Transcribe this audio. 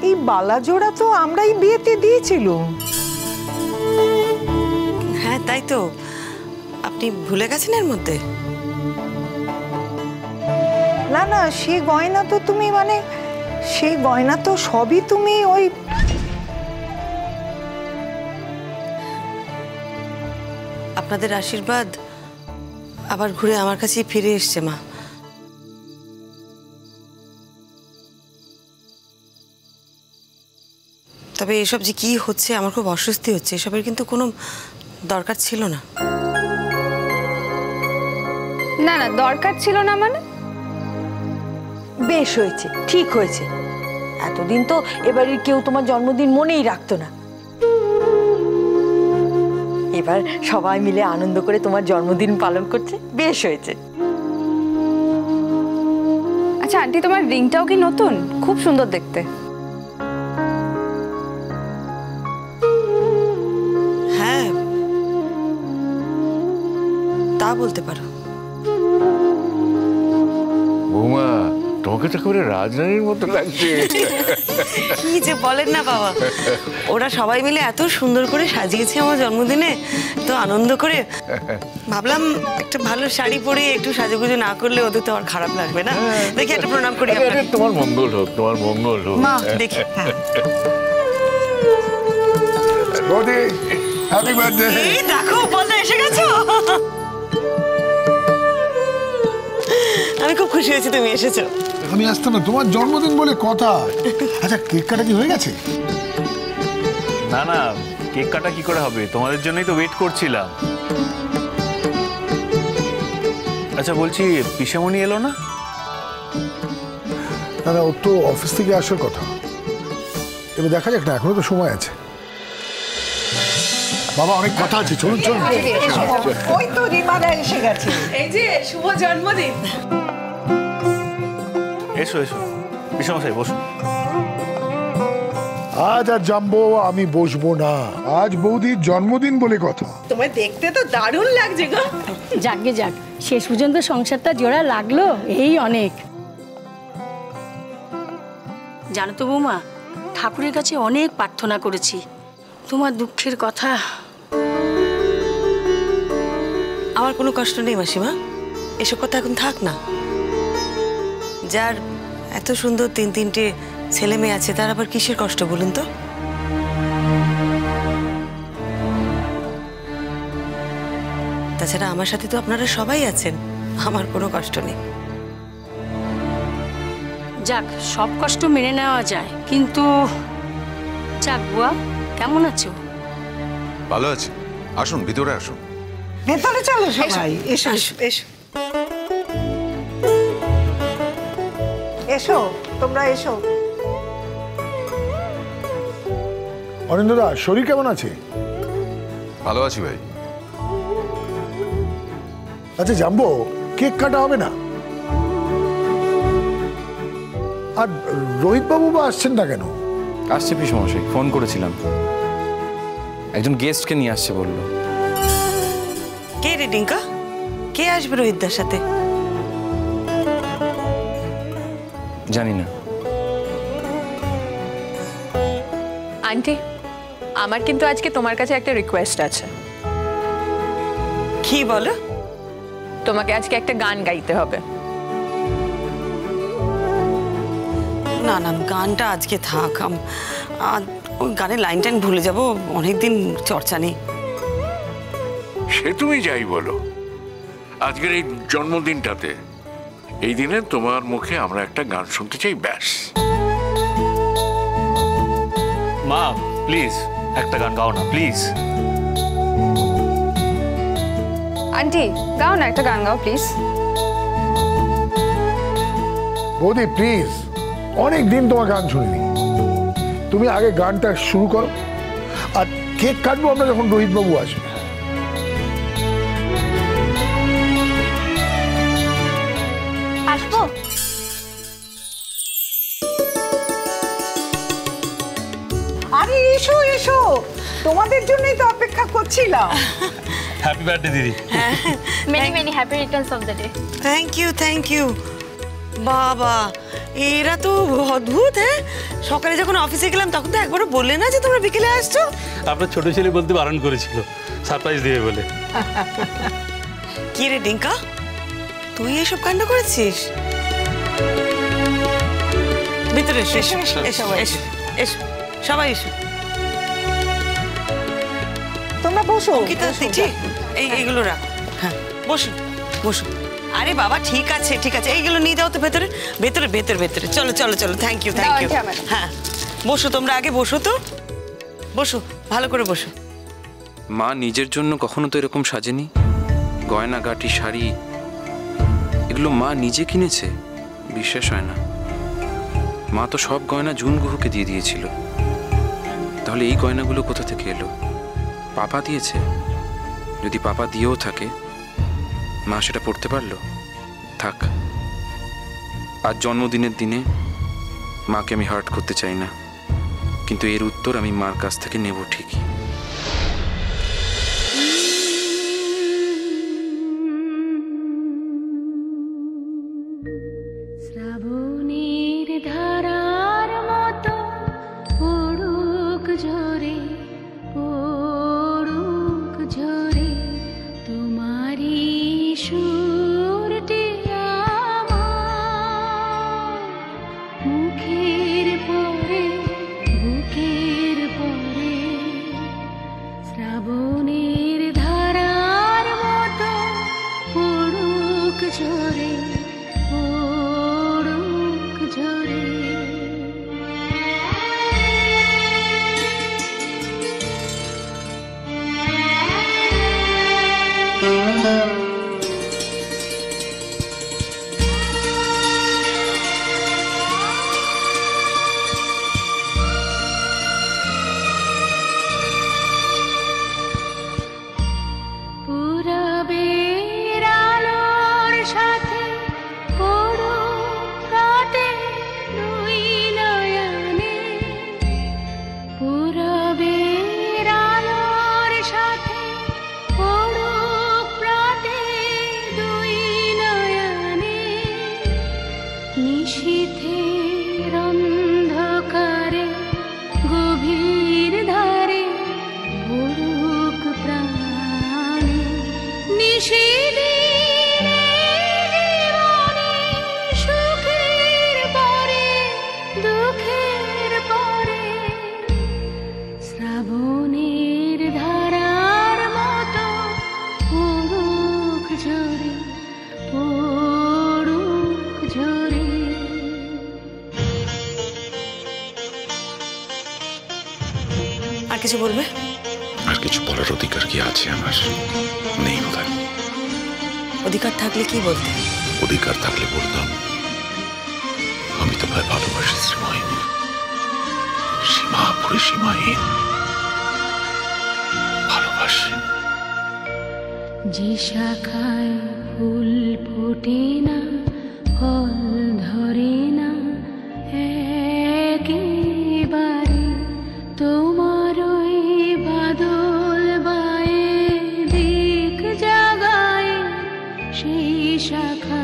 এই বালাজোড়া তো আমরাই বিয়েতে দিয়েছিল। হ্যাঁ তাই তো, আপনি ভুলে গেছেন এর মধ্যে? না না, সেই গয়না তো তুমি মানে সেই গয়না তো সবই তুমি ওই আপনাদের আশীর্বাদ আবার ঘুরে আমার কাছে ফিরে এসছে মা। তবে এসব যে কি হচ্ছে আমার খুব অস্বস্তি হচ্ছে, এসবের কিন্তু কোনো দরকার ছিল না। না না, দরকার ছিল না মানে? বেশ হয়েছে, ঠিক হয়েছে। এতদিন তো এবারের কেউ তোমার জন্মদিন মনেই রাখতো না। এবার সবাই মিলে আনন্দ করে তোমার জন্মদিন পালন করছে, বেশ হয়েছে। আচ্ছা আন্টি, তোমার রিংটাও কি নতুন? খুব সুন্দর দেখতে। হ্যাঁ তা বলতে পারো। বৌমা, তোমাকে তো করে রাজরানীর মতো লাগছে। কি যে বলেন না বাবা, ওরা সবাই মিলে এত সুন্দর করে সাজিয়েছে আমার জন্মদিনে, তো আনন্দ করে ভাবলাম একটা ভালো শাড়ি পরে একটু সাজুগুজু না করলে ওদের তো আর খারাপ লাগবে না। দেখি একটা প্রণাম করি আপনাকে। তোমার মঙ্গল হোক, তোমার মঙ্গল হোক। মা দেখি। বৌদি, হ্যাপি বার্থডে। এই দেখো বলতে এসে গেছো। আমি খুব খুশি হয়েছি তুমি এসেছো। আমি আসতাম না, তোমার জন্মদিন বলে কথা। আচ্ছা, কেক কাটা কি হয়ে গেছে? না না, কেক কাটা কি করে হবে, তোমাদের জন্যই তো ওয়েট করছিলাম। আচ্ছা বলছি, পিসেমণি এলো না? না না, ওর তো অফিস থেকে আসার কথা। এবার দেখা যাক না, এখনো তো সময় আছে। বাবা, অনেক কথা আছে, চলুন চলুন। ওই তো রিমারা এসে গেছে। এই যে শুভ জন্মদিন। এসো এসো, পিসেমশাই বসুন। আজ আর জানবো আমি বসবো না, আজ বৌদির জন্মদিন বলে কথা। তোমায় দেখতে তো দারুণ লাগছে গো। যাকগে যাক, শেষ পর্যন্ত সংসারটা জোড়া লাগলো, এই অনেক। জানো তো বৌমা, ঠাকুরের কাছে অনেক প্রার্থনা করেছি, তোমার দুঃখের কথা। আমার কোনো কষ্ট নেই মাসিমা, এসব কথা এখন থাক না। যার এত সুন্দর তিনটে ছেলে মেয়ে আছে, তার আবার কিসের কষ্ট বলুন তো? তাছাড়া আমার সাথে তো আপনারা সবাই আছেন, আমার কোনো কষ্ট নেই। যাক, সব কষ্ট মেনে নেওয়া যায়, কিন্তু যাক বুয়া, কেমন আছো? ভালো আছি, আসুন ভিতরে আসুন। ভেতরে চলো সবাই, এসো এসো এসো, তোমরা এসো। অরিন্দদা, শরীর কেমন আছে? ভালো আছি ভাই। আচ্ছা জানবো, কেক কাটা হবে না? আর রোহিত বাবু বা আসছেন না কেন? আসছে পিসমশাই, ফোন করেছিলাম, একজন গেস্টকে নিয়ে আসছে বললো। কে রে ডিঙ্কা? কে আসবে রোহিতদার সাথে? জানি না। আন্টি, আমার কিন্তু আজকে তোমার কাছে একটা রিকোয়েস্ট আছে। কি বলো? তোমাকে আজকে একটা গান গাইতে হবে। না না, গানটা আজকে থাক, ওই গানের লাইন টাইন ভুলে যাবো, অনেকদিন চর্চা নেই। সে তুমি যাই বলো, আজকের এই জন্মদিনটাতে, এই দিনে তোমার মুখে আমরা একটা গান শুনতে চাই, ব্যাস। মা প্লিজ একটা গান গাও না প্লিজ। আন্টি, গাও না একটা গান, গাও প্লিজ। বৌদি প্লিজ, অনেক দিন তোমার গান শুনিনি, তুমি আগে গানটা শুরু করো, আর কেক কাটবো আমরা যখন রোহিত বাবু আসবে। আসবো? আরে এসো এসো, তোমাদের জন্যই তো অপেক্ষা করছিলাম। হ্যাপি বার্থডে দিদি। Many many happy returns of the day. Thank you thank you. বাবা, এরা তো অদ্ভুত। হ্যাঁ, সকালে যখন অফিসে গেলাম তখন তো একবারও বললে না যে তোমরা বিকেলে আসছো। আপনার ছোট ছেলে বলতে বারণ করেছিল, সারপ্রাইজ দিবে বলে। কি রে ডিঙ্কা, তুই এসব কাণ্ড করেছিস? ভিতরে এসো, এসো, এসো, এসো, এসো, সবাই এসো। তোমরা বসো। অঙ্কিতা, দিদি, এইগুলো রাখো। হ্যাঁ, বসুন বসুন। আরে বাবা, ঠিক আছে ঠিক আছে, এইগুলো নিয়ে যাও তো ভেতরে ভেতরে ভেতরে ভেতরে। চলো চলো চলো, থ্যাংক ইউ থ্যাংক ইউ। হ্যাঁ, বসো তোমরা, আগে বসো তো, বসো, ভালো করে বসো। মা নিজের জন্য কখনো তো এরকম সাজেনি। গয়নাগাটি, শাড়ি, এগুলো মা নিজে কিনেছে। বিশ্বাস হয় না। মা তো সব গয়না জুন গুহুকে দিয়ে দিয়েছিল। তাহলে এই গয়নাগুলো কোথা থেকে এলো? পাপা দিয়েছে? যদি পাপা দিয়েও থাকে, মা সেটা পড়তে পারলো? থাক, আজ জন্মদিনের দিনে মাকে আমি হার্ট করতে চাই না, কিন্তু এর উত্তর আমি মার কাছ থেকে নেব ঠিকই। শ্রাবণের ধারার মতো পড়ুক ঝরে, পড়ুক ঝরে তোমারি সুরটি আমার মুখের পরে, বুকের পরে। শ্রাবণের ধারার মতো পড়ুক ঝরে, পড়ুক ঝরে। পুরবের আলোর সাথে পড়ুক কাটে দুই নয়নে, পুরবের আলোর সাথে পড়ুক কাটে দুই নয়নে। নিশীথের অন্ধকারে গভীর ধারে পড়ুক প্রাণে। নিশিদিনের জীবনে সুখের পরে, দুঃখের পরে। শ্রাবণের ধারার মতো পড়ুক ঝরে, পড়ুক ঝরে। আর কিছু বলবে? আর কিছু বলার অধিকার কি আছে আমার? নেই বোধহয়। অধিকার থাকলে কি বলতে? অধিকার থাকলে বলতাম, আমি তোমায় ভালোবাসি শ্রীময়, সীমা পরিসীমাহীন ভালোবাসি। যে শাখায় ফুল ফোটে না, ফল ধরে না একেবারে, তোমার ওই বাদল বায়ে দিক জাগায় সেই শাখা